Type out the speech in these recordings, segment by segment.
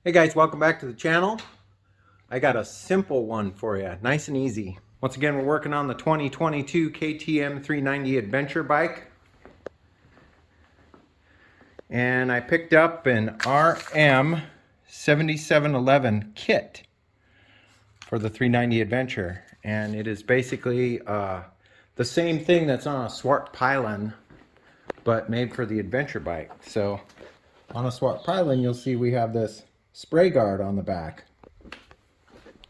Hey guys, welcome back to the channel. I got a simple one for you, nice and easy. Once again, we're working on the 2022 KTM 390 adventure bike. And I picked up an RM 7711 kit for the 390 adventure. And it is basically the same thing that's on a Swart Pylon, but made for the adventure bike. So on a Swart Pylon, you'll see we have this spray guard on the back.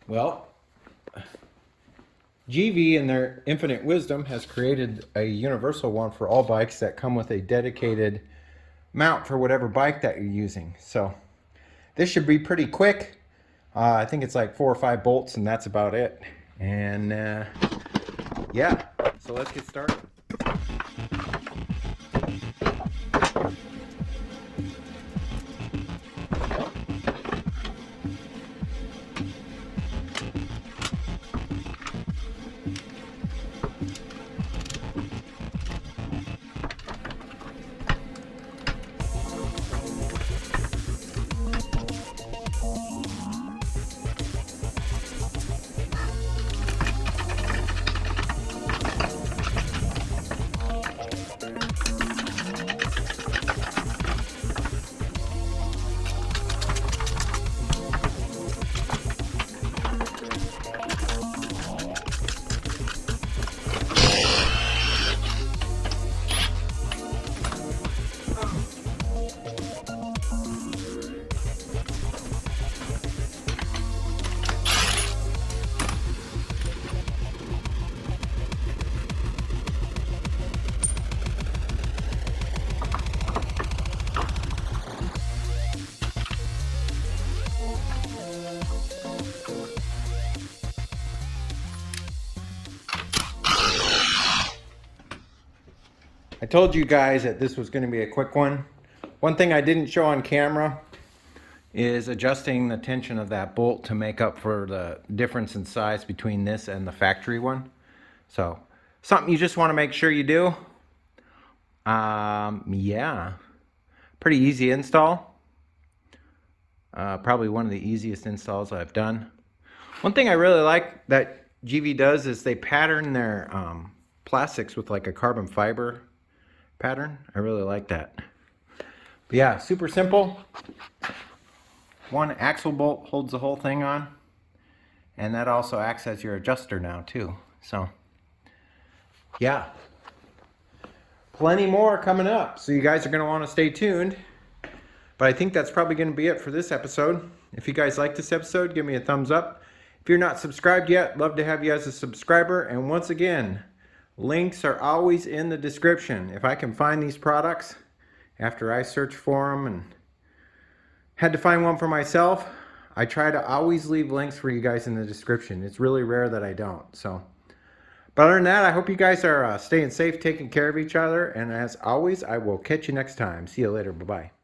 Well, Givi, in their infinite wisdom, has created a universal one for all bikes that come with a dedicated mount for whatever bike that you're using. So this should be pretty quick. I think it's like 4 or 5 bolts and that's about it. And yeah, so let's get started. I told you guys that this was going to be a quick one. One thing I didn't show on camera is adjusting the tension of that bolt to make up for the difference in size between this and the factory one. So something you just want to make sure you do. Yeah, pretty easy install. Probably one of the easiest installs I've done. One thing I really like that Givi does is they pattern their plastics with like a carbon fiber pattern. I really like that. But yeah, super simple. One axle bolt holds the whole thing on, and that also acts as your adjuster now too. So yeah, plenty more coming up, so you guys are going to want to stay tuned. But I think that's probably going to be it for this episode. If you guys like this episode, give me a thumbs up. If you're not subscribed yet, love to have you as a subscriber. And once again, links are always in the description. If I can find these products after I search for them and had to find one for myself, I try to always leave links for you guys in the description. It's really rare that I don't. So, but other than that, I hope you guys are staying safe, taking care of each other. And as always, I will catch you next time. See you later. Bye-bye.